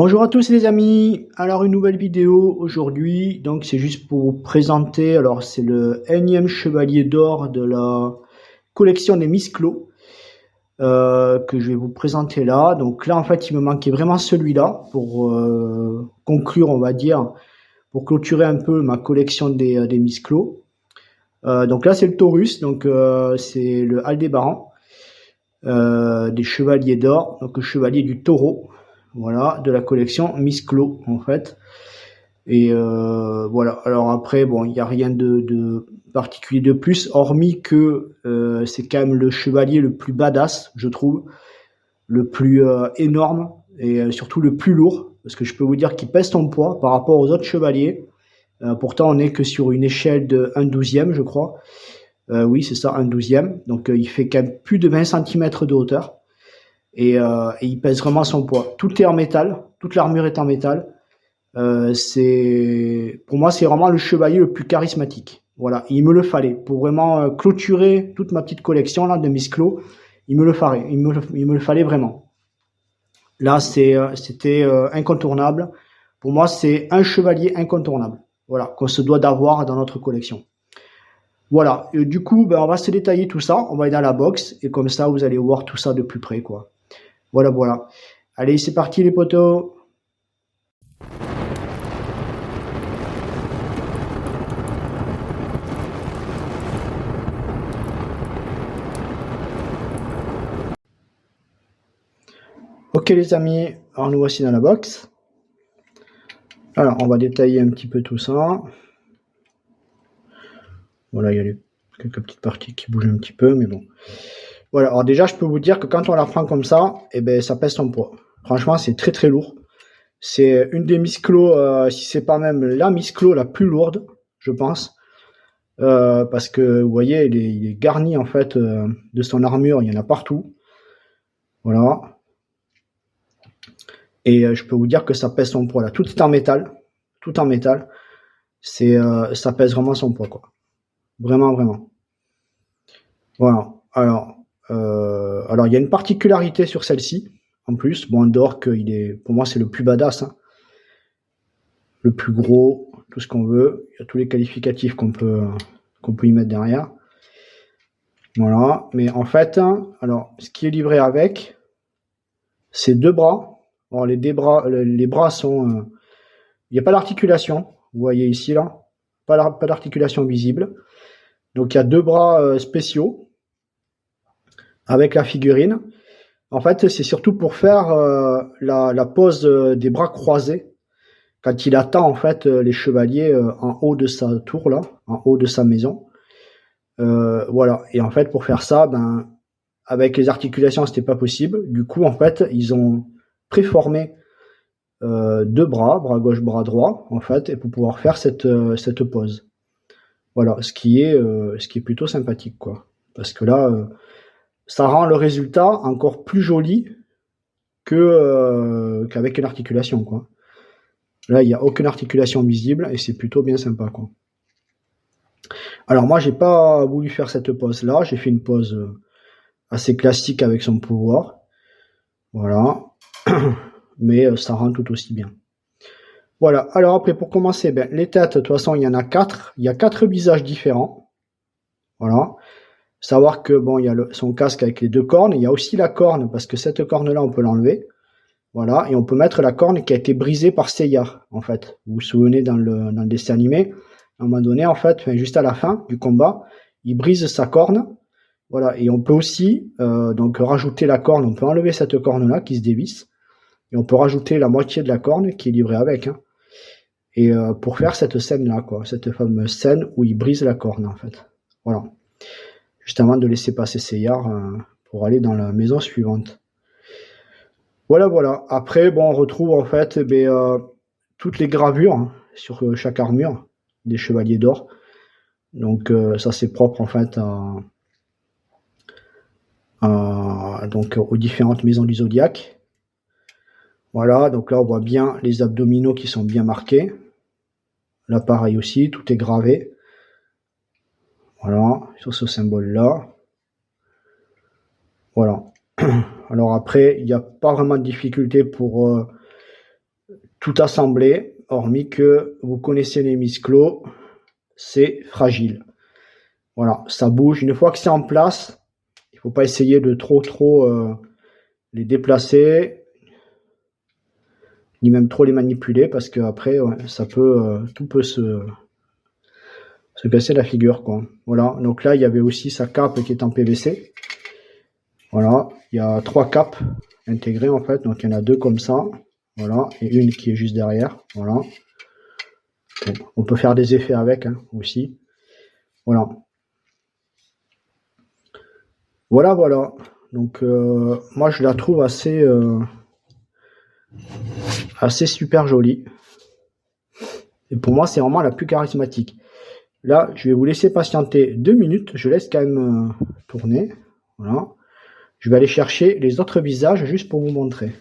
Bonjour à tous les amis, alors une nouvelle vidéo aujourd'hui, donc c'est juste pour vous présenter, alors c'est le énième chevalier d'or de la collection des Miss-Clos que je vais vous présenter là. Donc là en fait il me manquait vraiment celui-là pour conclure, on va dire, pour clôturer un peu ma collection des Miss-Clos. Donc là c'est le Taurus, donc c'est le Aldébaran des chevaliers d'or, donc le chevalier du taureau. Voilà, de la collection Miss-Clos en fait. Et voilà. Alors après, bon, il n'y a rien de particulier de plus, hormis que c'est quand même le chevalier le plus badass, je trouve, le plus énorme et surtout le plus lourd, parce que je peux vous dire qu'il pèse son poids par rapport aux autres chevaliers. Pourtant, on n'est que sur une échelle de 1/12, je crois. Oui, c'est ça, 1/12. Donc, il fait quand même plus de 20 cm de hauteur. Et il pèse vraiment son poids. Tout est en métal, toute l'armure est en métal. Pour moi, c'est vraiment le chevalier le plus charismatique. Voilà, il me le fallait pour vraiment clôturer toute ma petite collection là de Miss-Clos. Il me le fallait, il me le fallait vraiment. Là, c'était incontournable. Pour moi, c'est un chevalier incontournable. Voilà, qu'on se doit d'avoir dans notre collection. Voilà, du coup, ben, on va se détailler tout ça. On va aller dans la box et comme ça, vous allez voir tout ça de plus près, quoi. Voilà, voilà. Allez, c'est parti les potos. Ok les amis, alors nous voici dans la box. Alors on va détailler un petit peu tout ça. Voilà, il y a quelques petites parties qui bougent un petit peu, mais bon. Voilà, alors déjà je peux vous dire que quand on la prend comme ça, eh ben ça pèse son poids. Franchement c'est très très lourd. C'est une des Miss-Clos, si c'est pas même la Miss-Clos la plus lourde, je pense. Parce que vous voyez, il est garni en fait de son armure, il y en a partout. Voilà. Et je peux vous dire que ça pèse son poids là. Tout est en métal. Tout en métal. Ça pèse vraiment son poids, quoi. Vraiment, vraiment. Voilà. Alors il y a une particularité sur celle-ci. En plus, bon, d'or pour moi, c'est le plus badass, hein. Le plus gros, tout ce qu'on veut. Il y a tous les qualificatifs qu'on peut y mettre derrière. Voilà. Mais en fait, hein, alors, ce qui est livré avec, c'est deux bras. Alors, les bras sont, il n'y a pas d'articulation. Vous voyez ici, là. Pas d'articulation visible. Donc, il y a deux bras spéciaux avec la figurine. En fait, c'est surtout pour faire la pose des bras croisés quand il attend en fait les chevaliers en haut de sa tour là, en haut de sa maison. Voilà. Et en fait, pour faire ça, ben avec les articulations, c'était pas possible. Du coup, en fait, ils ont préformé deux bras gauche, bras droit, en fait, et pour pouvoir faire cette pose. Voilà, ce qui est plutôt sympathique, quoi. Parce que là, ça rend le résultat encore plus joli qu'avec une articulation, quoi. Là, il n'y a aucune articulation visible et c'est plutôt bien sympa, quoi. Alors moi, j'ai pas voulu faire cette pose-là. J'ai fait une pose assez classique avec son pouvoir. Voilà. Mais ça rend tout aussi bien. Voilà. Alors après, pour commencer, ben, les têtes, de toute façon, il y en a 4. Il y a 4 visages différents. Voilà. Savoir que bon, il y a son casque avec les deux cornes. Il y a aussi la corne, parce que cette corne-là, on peut l'enlever. Voilà. Et on peut mettre la corne qui a été brisée par Seiya, en fait. Vous vous souvenez dans le dessin animé, à un moment donné, en fait, juste à la fin du combat, il brise sa corne. Voilà. Et on peut aussi donc rajouter la corne. On peut enlever cette corne-là qui se dévisse. Et on peut rajouter la moitié de la corne qui est livrée avec, hein. Et pour faire cette scène-là, quoi, cette fameuse scène où il brise la corne, en fait. Voilà. Juste avant de laisser passer Seyar pour aller dans la maison suivante. Voilà, voilà. Après, bon, on retrouve en fait toutes les gravures, hein, sur chaque armure des chevaliers d'or. Donc ça, c'est propre en fait donc aux différentes maisons du zodiaque. Voilà, donc là on voit bien les abdominaux qui sont bien marqués. Là pareil aussi, tout est gravé. Voilà, sur ce symbole-là. Voilà. Alors après, il n'y a pas vraiment de difficulté pour tout assemblé, hormis que vous connaissez les Misclos, c'est fragile. Voilà, ça bouge. Une fois que c'est en place, il faut pas essayer de trop les déplacer, ni même trop les manipuler, parce que après, ouais, ça peut, tout peut se casser la figure, quoi. Voilà, donc là, il y avait aussi sa cape qui est en PVC. Voilà, il y a 3 capes intégrées, en fait, donc il y en a 2 comme ça. Voilà, et une qui est juste derrière. Voilà. Bon, on peut faire des effets avec, hein, aussi. Voilà. Voilà. Donc, moi, je la trouve assez super jolie. Et pour moi, c'est vraiment la plus charismatique. Là, je vais vous laisser patienter 2 minutes. Je laisse quand même tourner. Voilà. Je vais aller chercher les autres visages juste pour vous montrer.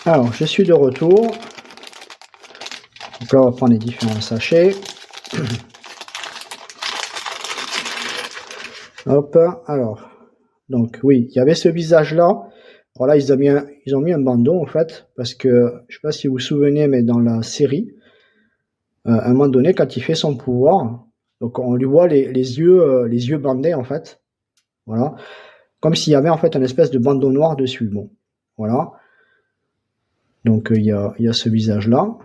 Alors, je suis de retour. Donc là, on va prendre les différents sachets. Hop, alors. Donc, oui, il y avait ce visage-là. Alors là, ils ont mis un bandeau, en fait, parce que, je sais pas si vous vous souvenez, mais dans la série, à un moment donné, quand il fait son pouvoir, donc on lui voit les yeux bandés, en fait. Voilà. Comme s'il y avait, en fait, une espèce de bandeau noir dessus. Bon, voilà. Donc, il y a ce visage-là.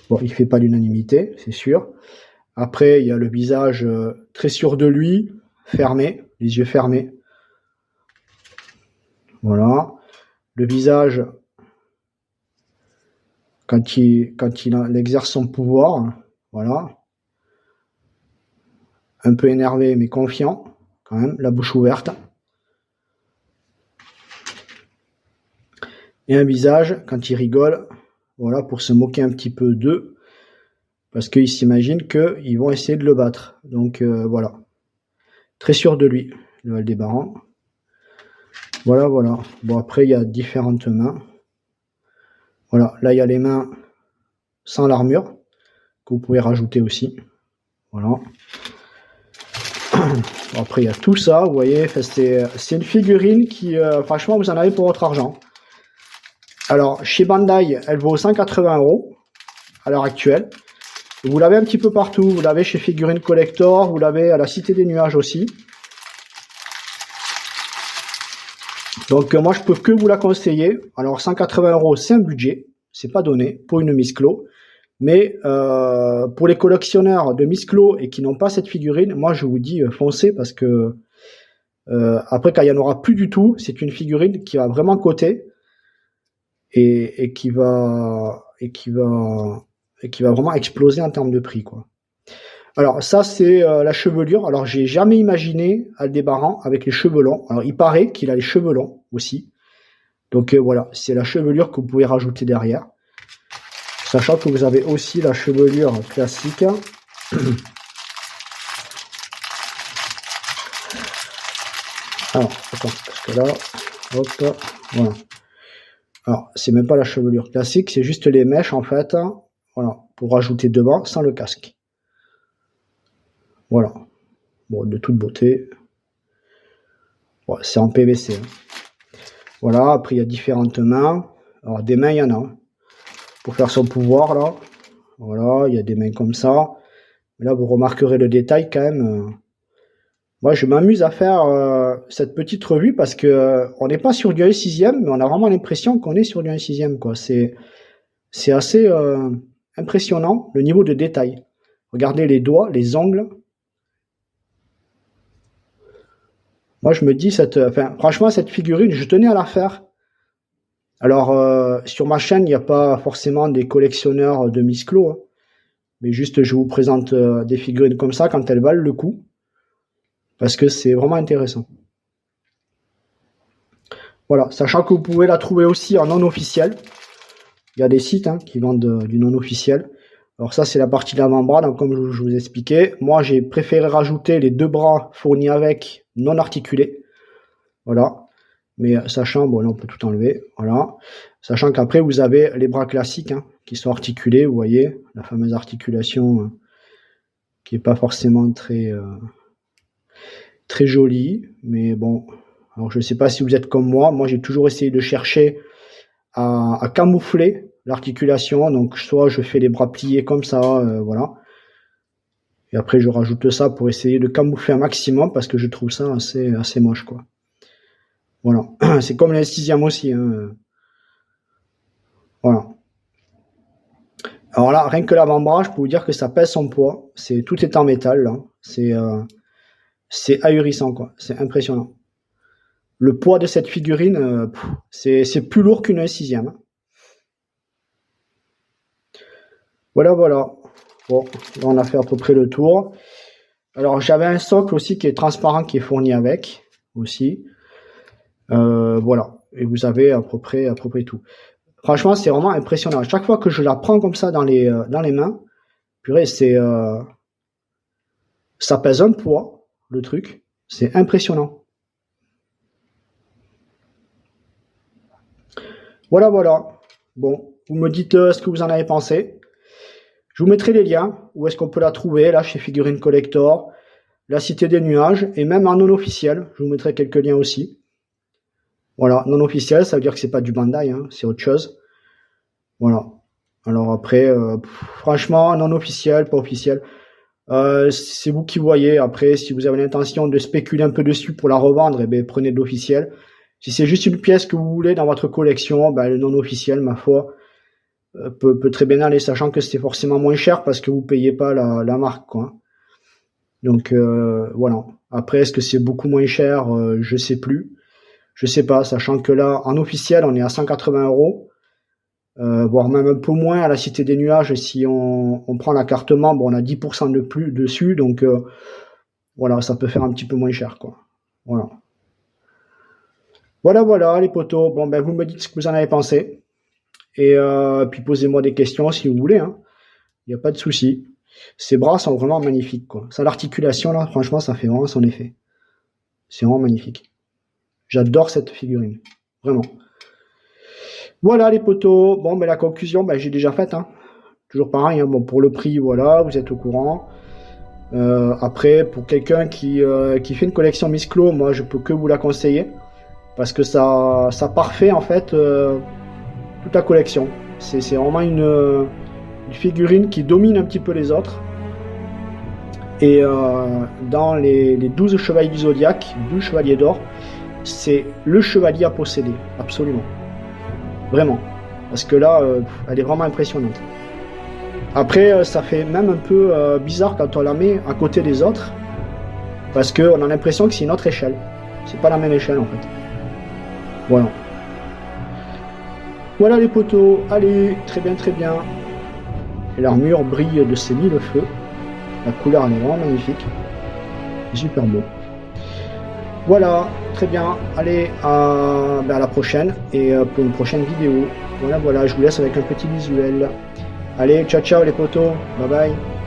Bon, il fait pas l'unanimité, c'est sûr. Après, il y a le visage très sûr de lui, fermé, les yeux fermés. Voilà. Le visage, quand il exerce son pouvoir, voilà. Un peu énervé, mais confiant, quand même, la bouche ouverte. Et un visage, quand il rigole, voilà, pour se moquer un petit peu d'eux, parce qu'ils s'imaginent qu'ils vont essayer de le battre. Donc, voilà. Très sûr de lui, le Aldébaran. Voilà. Bon, après, il y a différentes mains. Voilà, là, il y a les mains sans l'armure, que vous pouvez rajouter aussi. Voilà. Bon, après, il y a tout ça, vous voyez, c'est une figurine qui, franchement, vous en avez pour votre argent. Alors, chez Bandai, elle vaut 180 € à l'heure actuelle. Vous l'avez un petit peu partout, vous l'avez chez Figurine Collector, vous l'avez à la Cité des Nuages aussi. Donc, moi, je peux que vous la conseiller. Alors, 180 €, c'est un budget, c'est pas donné pour une Misclos. Mais pour les collectionneurs de Misclos et qui n'ont pas cette figurine, moi je vous dis foncez, parce que après, quand il n'y en aura plus du tout, c'est une figurine qui va vraiment coter et qui va vraiment exploser en termes de prix, quoi. Alors ça, c'est la chevelure. Alors j'ai jamais imaginé Aldébaran avec les cheveux longs. Alors il paraît qu'il a les cheveux longs aussi. Donc voilà, c'est la chevelure que vous pouvez rajouter derrière. Sachant que vous avez aussi la chevelure classique. Alors, attends, parce que là, hop, voilà. Alors, c'est même pas la chevelure classique, c'est juste les mèches, en fait. Voilà, pour rajouter devant, sans le casque. Voilà. Bon, de toute beauté. Ouais, c'est en PVC. Hein. Voilà, après, il y a différentes mains. Alors, des mains, il y en a. Pour faire son pouvoir, là. Voilà, il y a des mains comme ça. Mais là, vous remarquerez le détail, quand même. Moi, je m'amuse à faire cette petite revue parce que on n'est pas sur du 1/6, mais on a vraiment l'impression qu'on est sur du 1/6, quoi. C'est assez impressionnant, le niveau de détail. Regardez les doigts, les ongles. Moi, je me dis, franchement, cette figurine, je tenais à la faire. Alors, sur ma chaîne, il n'y a pas forcément des collectionneurs de Misclos, hein, mais juste, je vous présente des figurines comme ça quand elles valent le coup. Parce que c'est vraiment intéressant. Voilà, sachant que vous pouvez la trouver aussi en non officiel. Il y a des sites qui vendent du non officiel. Alors ça, c'est la partie de l'avant-bras. Donc comme je vous expliquais, moi j'ai préféré rajouter les 2 bras fournis avec non articulés. voilà. Mais sachant, bon là on peut tout enlever, voilà. Sachant qu'après vous avez les bras classiques hein, qui sont articulés, vous voyez, la fameuse articulation qui est pas forcément très jolie, mais bon. Alors je sais pas si vous êtes comme moi j'ai toujours essayé de chercher à camoufler l'articulation, donc soit je fais les bras pliés comme ça, voilà. Et après je rajoute ça pour essayer de camoufler un maximum parce que je trouve ça assez moche quoi. Voilà, c'est comme les 6e aussi. Hein. Voilà. Alors là, rien que l'avant-bras, je peux vous dire que ça pèse son poids. Tout est en métal là. C'est ahurissant quoi. C'est impressionnant. Le poids de cette figurine, c'est plus lourd qu'une 6e. Hein. Voilà, voilà. Bon, là on a fait à peu près le tour. Alors j'avais un socle aussi qui est transparent qui est fourni avec aussi. Voilà, et vous avez à peu près tout. Franchement, c'est vraiment impressionnant. Chaque fois que je la prends comme ça dans les mains, purée, ça pèse un poids, le truc. C'est impressionnant. Voilà, voilà. Bon, vous me dites ce que vous en avez pensé. Je vous mettrai les liens. Où est-ce qu'on peut la trouver, là, chez Figurine Collector, la Cité des Nuages, et même en non officiel. Je vous mettrai quelques liens aussi. Voilà, non officiel, ça veut dire que c'est pas du Bandai, hein, c'est autre chose. Voilà. Alors après, franchement, non officiel, pas officiel. C'est vous qui voyez. Après, si vous avez l'intention de spéculer un peu dessus pour la revendre, eh ben, prenez de l'officiel. Si c'est juste une pièce que vous voulez dans votre collection, ben, le non officiel, ma foi, peut très bien aller, sachant que c'est forcément moins cher parce que vous payez pas la marque, quoi. Donc voilà. Après, est-ce que c'est beaucoup moins cher? Je sais plus. Je sais pas, sachant que là, en officiel, on est à 180 €, voire même un peu moins à la Cité des Nuages. Si on prend la carte membre, on a 10% de plus dessus, donc voilà, ça peut faire un petit peu moins cher, quoi. Voilà. Voilà, voilà, les potos. Bon, ben, vous me dites ce que vous en avez pensé. Et puis, posez-moi des questions si vous voulez, hein. Il n'y a pas de souci. Ces bras sont vraiment magnifiques, quoi. Ça, l'articulation, là, franchement, ça fait vraiment son effet. C'est vraiment magnifique. J'adore cette figurine. Vraiment. Voilà, les potos. Bon, ben, la conclusion, ben, j'ai déjà faite, hein. Toujours pareil, hein. Bon, pour le prix, voilà, vous êtes au courant. Après, pour quelqu'un qui fait une collection Miss Clo, moi, je peux que vous la conseiller. Parce que ça parfait, en fait, toute la collection. C'est vraiment une figurine qui domine un petit peu les autres. Et dans les 12 chevaliers du Zodiaque, 12 chevaliers d'or, c'est le chevalier à posséder, absolument. Vraiment. Parce que là, elle est vraiment impressionnante. Après, ça fait même un peu bizarre quand on la met à côté des autres. Parce qu'on a l'impression que c'est une autre échelle. C'est pas la même échelle, en fait. Voilà. Voilà les potos. Allez, très bien, très bien. Et l'armure brille de ses mille feux. La couleur elle est vraiment magnifique. Super beau. Voilà, très bien. Allez, à la prochaine. Et pour une prochaine vidéo. Voilà, voilà, je vous laisse avec un petit visuel. Allez, ciao, ciao les potos. Bye bye.